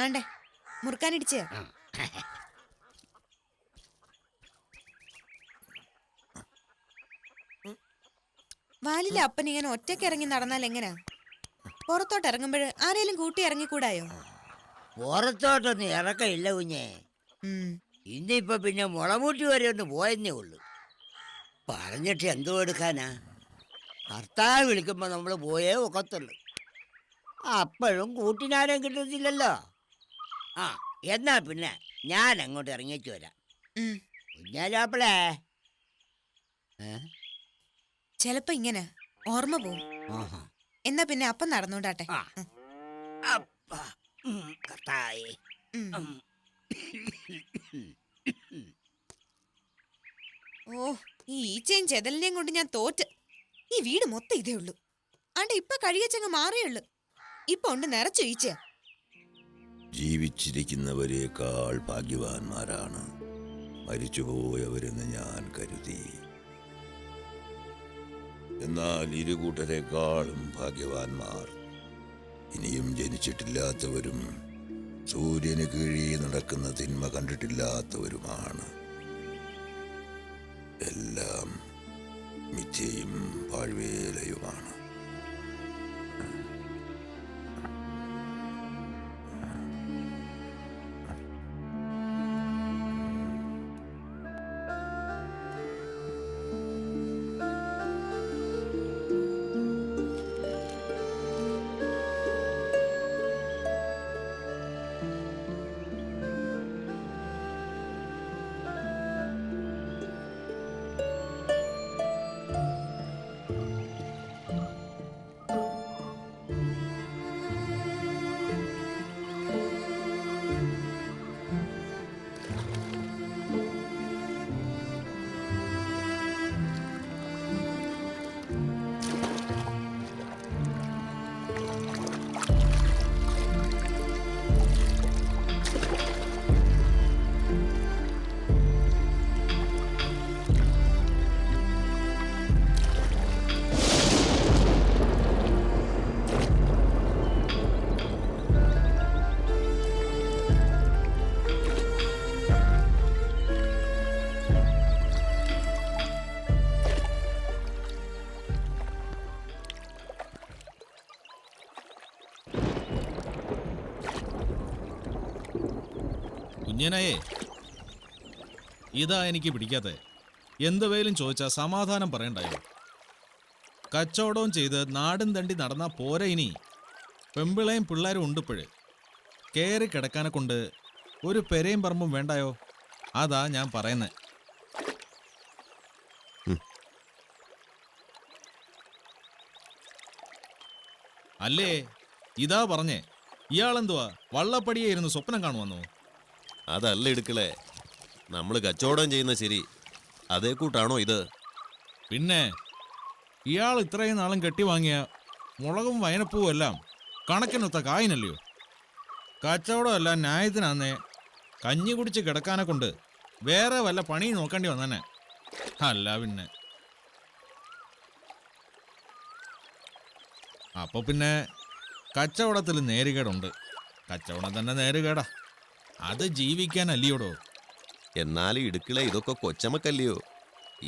ആണ്ടേ മുറുക്കാനിടിച്ചേ. വാലിലെ അപ്പൻ ഇങ്ങനെ ഒറ്റയ്ക്ക് ഇറങ്ങി നടന്നാൽ എങ്ങനാ? പുറത്തോട്ട് ഇറങ്ങുമ്പോൾ ആരേലും കൂട്ടി ഇറങ്ങിക്കൂടായോ? പുറത്തോട്ടൊന്നും ഇറക്കമില്ല കുഞ്ഞേ. ഇന്നിപ്പോ പിന്നെ മുളമൂട്ടി വരെ ഒന്ന് പോയെന്നേ ഉള്ളു. പറഞ്ഞിട്ട് എന്തോ എടുക്കാനാ? ഭർത്താവ് വിളിക്കുമ്പോൾ നമ്മൾ പോയേ ഒക്കത്തുള്ളു. അപ്പോഴും കൂട്ടിനാരും കിട്ടത്തില്ലല്ലോ. ആ എന്നാ പിന്നെ ഞാൻ അങ്ങോട്ട് ഇറങ്ങിച്ചു വരാം. കുഞ്ഞാലാപ്പിളേ. ചെലപ്പോ ഇങ്ങനെ ഓർമ്മ പോവും. എന്നാ പിന്നെ അപ്പം നടന്നോണ്ടാട്ടെ. ഓ, ഈ ഈച്ചയും ചെതലിനെയും കൊണ്ട് ഞാൻ തോറ്റ്. ഈ വീട് മൊത്തം ഇതേ ഉള്ളൂ. ആണ്ട് ഇപ്പൊ കഴിയച്ചങ്ങ് മാറിയുള്ളു. ഇപ്പൊ ഉണ്ട് നിറച്ചു ഈച്ച. ജീവിച്ചിരിക്കുന്നവരെക്കാൾ ഭാഗ്യവാന്മാരാണ് മരിച്ചുപോയവരെന്ന് ഞാൻ കരുതി. എന്നാൽ ഇരുകൂട്ടരെക്കാളും ഭാഗ്യവാന്മാർ ഇനിയും ജനിച്ചിട്ടില്ലാത്തവരും സൂര്യന് കീഴിൽ നടക്കുന്ന തിന്മ കണ്ടിട്ടില്ലാത്തവരുമാണ്. എല്ലാം മിഥ്യയും പാഴ്വേലയുമാണ്. കുഞ്ഞനായേ, ഇതാ എനിക്ക് പിടിക്കാതെ. എന്ത് വേലും ചോദിച്ചാൽ സമാധാനം പറയണ്ടായോ? കച്ചവടവും ചെയ്ത് നാടും തണ്ടി നടന്നാ പോരെ. ഇനി പെമ്പിളയും പിള്ളേരും ഉണ്ടിപ്പോഴ്. കയറി കിടക്കാനെ കൊണ്ട് ഒരു പെരയും പറമ്പും വേണ്ടായോ? അതാ ഞാൻ പറയുന്നത്. അല്ലേ, ഇതാ പറഞ്ഞേ. ഇയാളെന്തുവാ വള്ളപ്പടിയെ ഇരുന്ന് സ്വപ്നം കാണുവന്നോ? അതല്ല ഇടുക്കളെ, നമ്മൾ കച്ചവടം ചെയ്യുന്ന ശരി അതേ കൂട്ടാണോ ഇത്? പിന്നെ ഇയാൾ ഇത്രയും നാളും കെട്ടി വാങ്ങിയ മുളകും വയനപ്പൂവും എല്ലാം കണക്കിനൊത്ത കായിനല്ലയോ? കച്ചവടം എല്ലാം ന്യായത്തിനാന്നേ കഞ്ഞി കുടിച്ച് കിടക്കാനെ കൊണ്ട് വേറെ വല്ല പണി നോക്കേണ്ടി വന്നെ. അല്ല പിന്നെ. അപ്പൊ പിന്നെ കച്ചവടത്തിൽ നേരുകേടുണ്ട്. കച്ചവടം തന്നെ നേരുകേടാ. അത് ജീവിക്കാനല്ലയോടോ. എന്നാലും ഇടുക്കളെ ഇതൊക്കെ കൊച്ചമക്കല്ലയോ?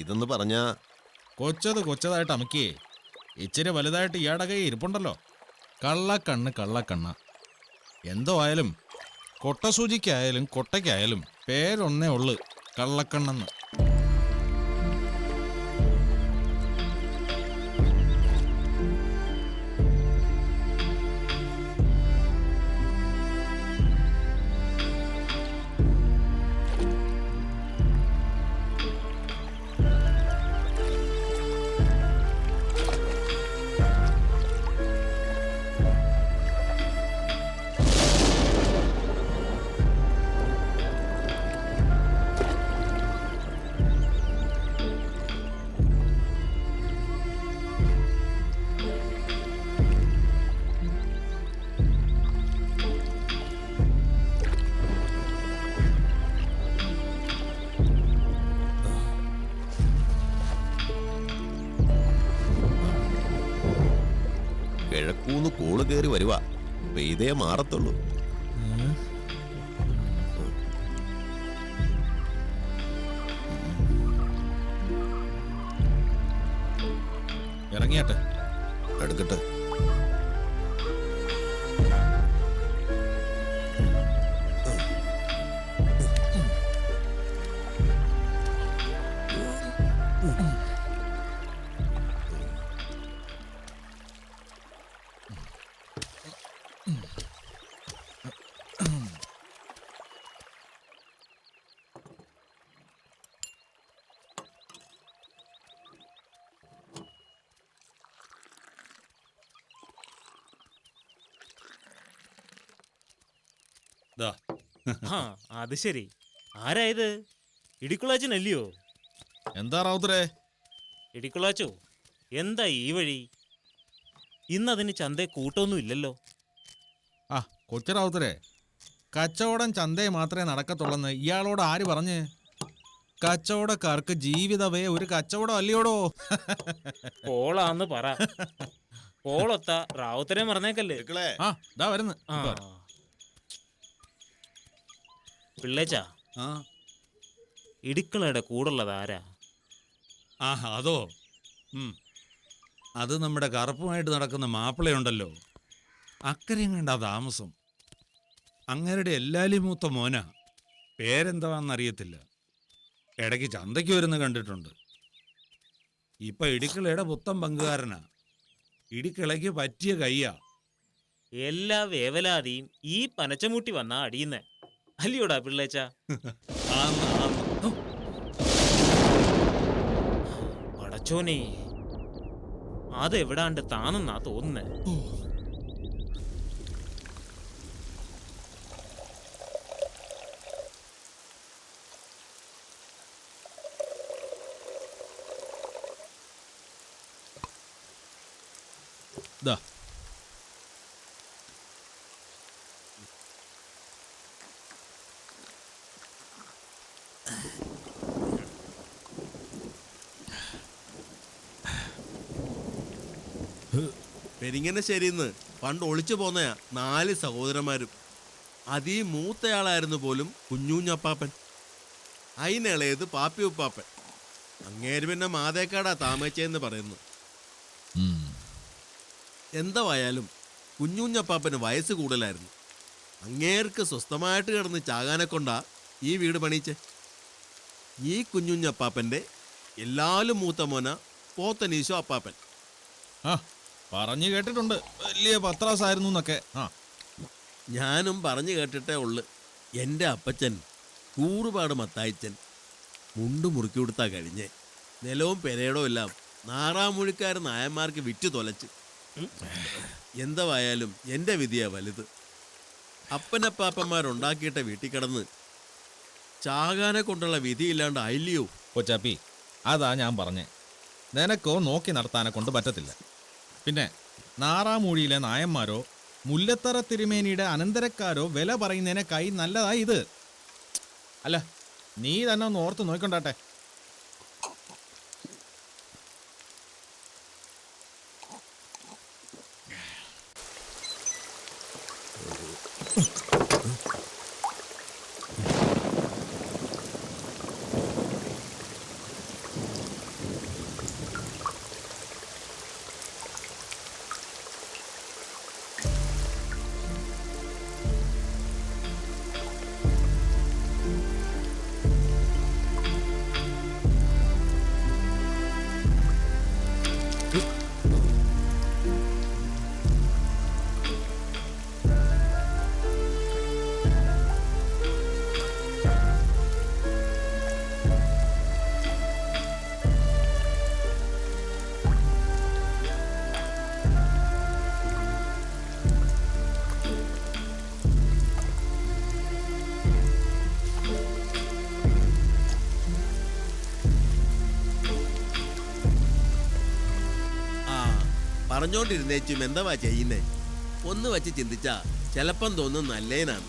ഇതെന്ന് പറഞ്ഞാ കൊച്ചതായിട്ട് അമക്കിയേ ഇച്ചിരി വലുതായിട്ട് ഇയാടെ കൈ ഇരിപ്പുണ്ടല്ലോ. കള്ളക്കണ്ണ്. എന്തോ ആയാലും കൊട്ടസൂചിക്കായാലും കൊട്ടയ്ക്കായാലും പേരൊന്നേ ഉള്ളു, കള്ളക്കണ്ണെന്ന്. കിഴക്കൂന്ന് കോള് കയറി വരുവാ. പെയ്തേ മാറത്തുള്ളൂ. ഇറങ്ങിയാട്ടെ. എടുക്കട്ടെ. ആ അത് ശരി. ആരായത്? ഇടിക്കുളാച്ചനല്ലയോ? എന്താ റൗത്തരെ? ഇടിക്കുളാച്ചോ, എന്താ ഈ വഴി? ഇന്നതിന് ചന്തേ കൂട്ടൊന്നും ഇല്ലല്ലോ. ആ കൊച്ചു റൗത്തരെ, കച്ചവടം ചന്തയെ മാത്രമേ നടക്കത്തുള്ളെന്ന് ഇയാളോട് ആര് പറഞ്ഞ്? കച്ചവടക്കാർക്ക് ജീവിതവേ ഒരു കച്ചവടം അല്ലയോടോ. പോളാന്ന് പറ. പോളൊത്ത റാവുത്തരെ മറന്നേക്കല്ലേ. ആ ഇതാ വരുന്നു. ആ പിള്ളേച്ചാ, ആ ഇടിക്കളയുടെ കൂടുള്ളത് ആരാ? ആ അതോ, അത് നമ്മുടെ കറുപ്പുമായിട്ട് നടക്കുന്ന മാപ്പിളയുണ്ടല്ലോ, അക്കരയും കണ്ടാ താമസം. അങ്ങരുടെ എല്ലാലും മൂത്ത മോന, പേരെന്താണെന്നറിയത്തില്ല. ഇടയ്ക്ക് ചന്തയ്ക്ക് വരുന്ന കണ്ടിട്ടുണ്ട്. ഇപ്പൊ ഇടിക്കളയുടെ പുത്തൻ പങ്കുകാരനാ. ഇടിക്കളയ്ക്ക് പറ്റിയ കയ്യാ. എല്ലാ വേവലാതിയും ഈ പനച്ചമൂട്ടി വന്നാ അടിയുന്നേ അല്ലയോടാ പിള്ളേച്ചാ? ആന്ന് ആന്ന്. പടച്ചോനെ, അതെവിടാണ്ട് താന്നെന്നാ തോന്നുന്നേ. ദാ പെരിങ്ങനശ്ശേരിന്ന് പണ്ട് ഒളിച്ചു പോന്നയാ 4 സഹോദരന്മാരും. അതീ മൂത്തയാളായിരുന്നു പോലും കുഞ്ഞൂഞ്ഞപ്പാപ്പൻ. അയിനിളയത് പാപ്പി ഉപ്പാപ്പൻ. അങ്ങേര് പിന്നെ മാതേക്കാടാ താമച്ചയെന്ന് പറയുന്നു. എന്തായാലും കുഞ്ഞൂഞ്ഞപ്പാപ്പന് വയസ്സ് കൂടുതലായിരുന്നു. അങ്ങേർക്ക് സ്വസ്ഥമായിട്ട് കിടന്ന് ചാകാനെ കൊണ്ടാ ഈ വീട് പണിയിച്ചേ. ഈ കുഞ്ഞുഞ്ഞപ്പാപ്പൻ്റെ എല്ലാലും മൂത്ത മോന പോത്തനീശോ അപ്പാപ്പൻ. ആ പറഞ്ഞു കേട്ടിട്ടുണ്ട്, വലിയ പത്രാസായിരുന്നു എന്നൊക്കെ. ആ ഞാനും പറഞ്ഞു കേട്ടിട്ടേ ഉള്ളു. എൻ്റെ അപ്പച്ചൻ കൂറുപാട് മത്തായിച്ചൻ മുണ്ട് മുറുക്കി കൊടുത്താ കഴിഞ്ഞേ. നിലവും പെരേടവും എല്ലാം നാറാമൂഴിക്കാരൻ നായന്മാർക്ക് വിറ്റു തൊലച്ച്. എന്തായാലും എൻ്റെ വിധിയാ വലുത്. അപ്പനപ്പാപ്പന്മാരുണ്ടാക്കിയിട്ട വീട്ടിൽ കിടന്ന് ചാകാനെ കൊണ്ടുള്ള വിധിയില്ലാണ്ട് അയില്ലയോ. കൊച്ചാപ്പി, അതാ ഞാൻ പറഞ്ഞേ, നിനക്കോ നോക്കി നടത്താനെ കൊണ്ട് പറ്റത്തില്ല. പിന്നെ നാറാമൂഴിയിലെ നായന്മാരോ മുല്ലത്തറ തിരുമേനിയുടെ അനന്തരക്കാരോ വില പറയുന്നതിനെ കൈ നല്ലതായി ഇത്. അല്ല, നീ തന്നെ ഒന്ന് ഓർത്ത് നോക്കൊണ്ടാട്ടെ. പറഞ്ഞോണ്ടിരുന്നേച്ചും എന്താ ചെയ്യുന്നേ? ഒന്ന് വച്ച് ചിന്തിച്ചാ ചിലപ്പം തോന്നും നല്ലേനാണ്.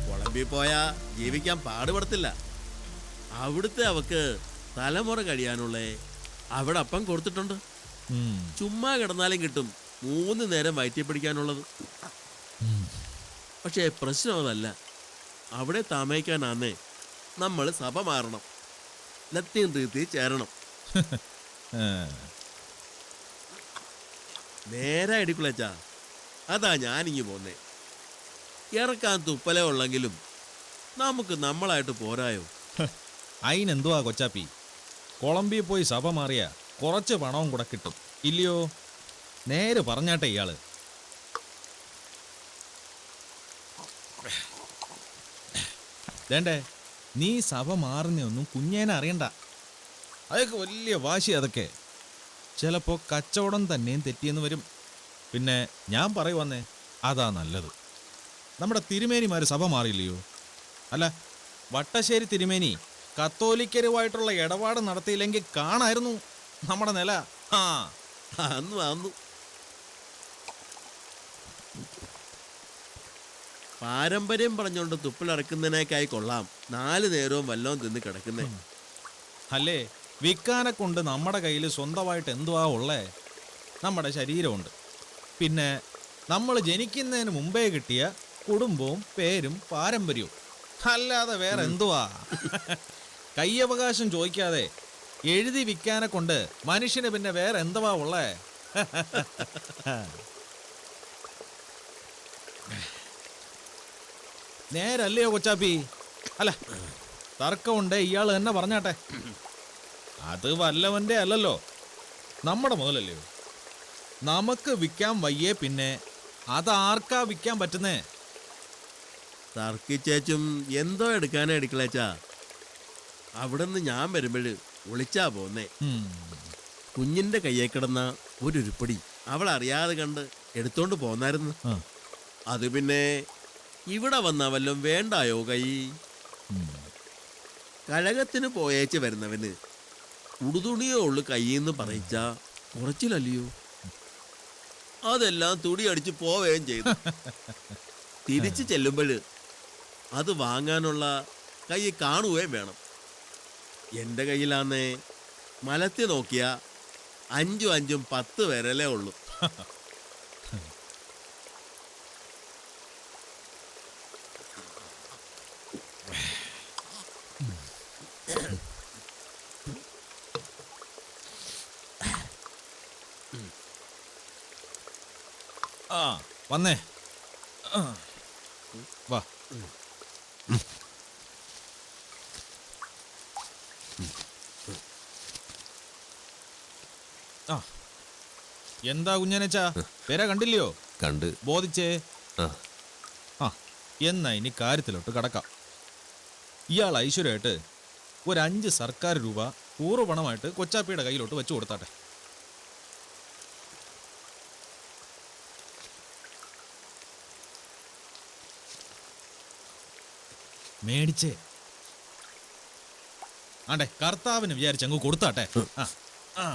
കൊളംബി പോയാ ജീവിക്കാൻ പാടുപെടത്തില്ല. അവിടുത്തെ അവക്ക് തലമുറ കഴിയാനുള്ള അവിടെ അപ്പം കൊടുത്തിട്ടുണ്ട്. ചുമ്മാ കിടന്നാലും കിട്ടും 3 നേരം വയറ്റി പിടിക്കാനുള്ളത്. പക്ഷേ പ്രശ്നം അതല്ല. അവിടെ താമസിക്കാനാന്നേ നമ്മൾ സഭ മാറണം, ലത്തീൻ തീർത്തി ചേരണം. നേരെ ഇടിക്കുളച്ചാ, അതാ ഞാനിങ്ങി പോന്നേ. ഇറക്കാൻ തുപ്പല ഉള്ളെങ്കിലും നമുക്ക് നമ്മളായിട്ട് പോരായോ? അതിനെന്തുവാ കൊച്ചാപ്പി, കൊളംബിയ പോയി സഭ മാറിയ കുറച്ച് പണവും കൂടെ കിട്ടും ഇല്ലയോ? നേര് പറഞ്ഞാട്ടെ ഇയാള്. വേണ്ടേ, നീ സഭ മാറുന്നൊന്നും കുഞ്ഞേനെ അറിയണ്ട. അതൊക്കെ വലിയ വാശി. അതൊക്കെ ചിലപ്പോ കച്ചവടം തന്നെയും തെറ്റിയെന്ന് വരും. പിന്നെ ഞാൻ പറയുവന്നേ, അതാ നല്ലത്. നമ്മുടെ തിരുമേനിമാര് സഭ മാറിയില്ലയോ? അല്ല, വട്ടശ്ശേരി തിരുമേനി കത്തോലിക്കരുമായിട്ടുള്ള ഇടപാട് നടത്തിയില്ലെങ്കിൽ കാണായിരുന്നു നമ്മുടെ നില. ആ അന്നു പാരമ്പര്യം പറഞ്ഞുകൊണ്ട് തുപ്പിലിറക്കുന്നതിനേക്കായി കൊള്ളാം 4 നേരവും വല്ലവും തിന്ന് കിടക്കുന്നേ. അല്ലേ, വിൽക്കാനെ കൊണ്ട് നമ്മുടെ കയ്യിൽ സ്വന്തമായിട്ട് എന്തുവാ ഉള്ളേ? നമ്മുടെ ശരീരമുണ്ട്, പിന്നെ നമ്മൾ ജനിക്കുന്നതിന് മുമ്പേ കിട്ടിയ കുടുംബവും പേരും പാരമ്പര്യവും, അല്ലാതെ വേറെ എന്തുവാ? കയ്യവകാശം ചോദിക്കാതെ എഴുതി വിൽക്കാനെ കൊണ്ട് മനുഷ്യന് പിന്നെ വേറെ എന്തുവാ ഉള്ളേ? നേരല്ലയോ കൊച്ചാപ്പി? അല്ല, തർക്കമുണ്ട്, ഇയാൾ തന്നെ പറഞ്ഞാട്ടെ. അത് വല്ലവന്റെ അല്ലല്ലോ, നമ്മുടെ മുതലല്ലയോ. നമുക്ക് വിൽക്കാൻ വയ്യേ, പിന്നെ അതാർക്കാ വിൽക്കാൻ പറ്റുന്നേ? തർക്കിച്ചേച്ചും എന്തോ എടുക്കാനേ എടുക്കളേച്ചാ. അവിടുന്ന് ഞാൻ വരുമ്പോഴ് ഒളിച്ചാ പോന്നേ. കുഞ്ഞിന്റെ കയ്യെ കിടന്ന ഒരു ഉരുപ്പടി അവൾ അറിയാതെ കണ്ട് എടുത്തോണ്ട് പോന്നായിരുന്നു. അത് പിന്നെ ഇവിടെ വന്ന വല്ലതും വേണ്ടായോ കൈ? കഴകത്തിന് പോയേച്ച് വരുന്നവന് ഉടുതുണിയോ ഉള്ളു കയ്യെന്ന് പറയിച്ചാ കുറച്ചില്ലല്ലയോ. അതെല്ലാം തുടി അടിച്ച് പോവുകയും ചെയ്തു. തിരിച്ചു ചെല്ലുമ്പോൾ അത് വാങ്ങാനുള്ള കൈ കാണുകയും വേണം. എൻ്റെ കയ്യിലാന്നേ മലത്തി നോക്കിയ 5 10 വിരലേ ഉള്ളൂ. ആ വന്നേ, വാ. ആ എന്താ കുഞ്ഞനച്ചാ, പേര കണ്ടില്ലയോ? കണ്ട്. ബോധിച്ചേ? ആ എന്നാ ഇനി കാര്യത്തിലോട്ട് കടക്കാം. ഇയാൾ ഐശ്വര്യമായിട്ട് ഒരു 5 സർക്കാർ രൂപ പൂർവ്വപണമായിട്ട് കൊച്ചാപ്പിയുടെ കയ്യിലോട്ട് വെച്ചു കൊടുത്താട്ടെ. മേടിച്ചേ ആണ്ടെ, കർത്താവിന് വിചാരിച്ചങ്ങ് കൊടുത്താട്ടെ. ആ ആ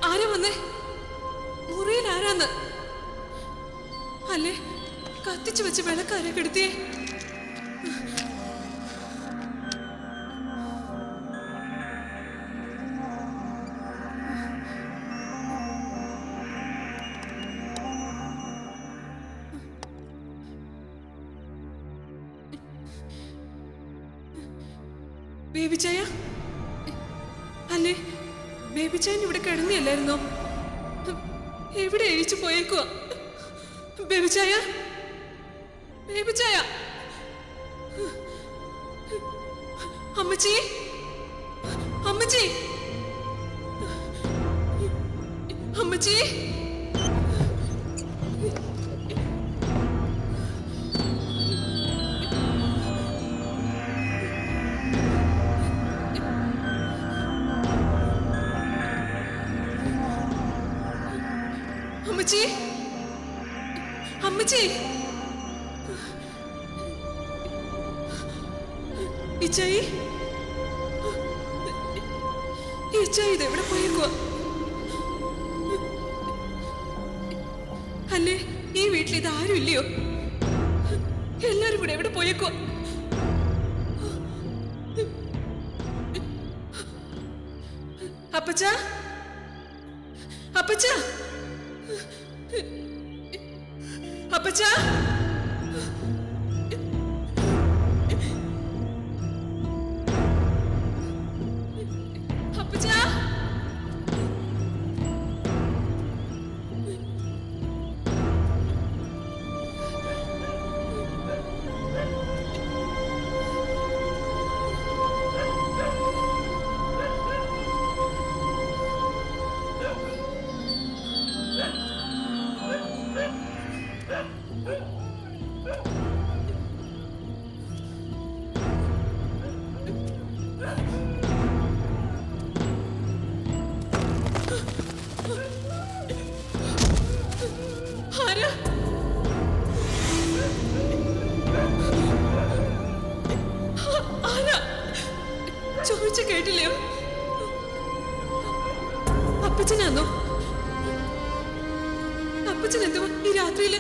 ആരാ വന്നേ? മുറിയിൽ ആരാന്ന്? അല്ലേ കത്തിച്ചു വെച്ച് വിളക്കാരെ കെടുത്തിയേ? ബേബിച്ചായ അല്ലേ? ബേബിച്ചായൻ ഇവിടെ കിടന്നിയല്ലായിരുന്നോ? എവിടെ എഴിച്ചു പോയേക്കുവാ? ബേബിച്ചായ, ബേബിച്ചായ, അമ്മച്ചി, അമ്മച്ചി, അമ്മച്ചി, അമ്മച്ചി, അമ്മച്ചി, ഇച്ചായി, ഇച്ചായി ഇതെവിടെ പോയേക്കുവാ? അല്ലേ ഈ വീട്ടിൽ ഇതാരും ഇല്ലയോ? എല്ലാരും കൂടെ എവിടെ പോയേക്കുവാ? അപ്പച്ച, അപ്പച്ച, അപ്പച്ച, അപ്പച്ച, ആരാ? ആരാ? ചോദിച്ച കേട്ടില്ലയോ? അപ്പച്ചനാന്നോ? അപ്പച്ചൻ എന്തുവാ ഈ രാത്രിയില്?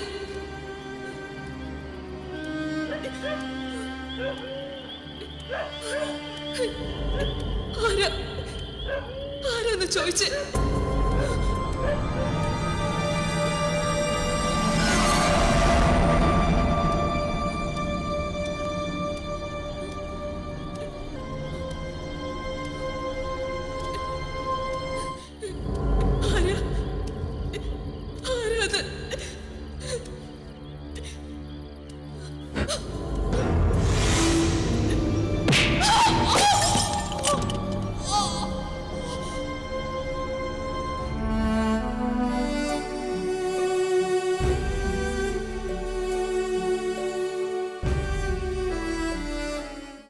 ആരാ? ആരാന്ന് ചോദിച്ചേ?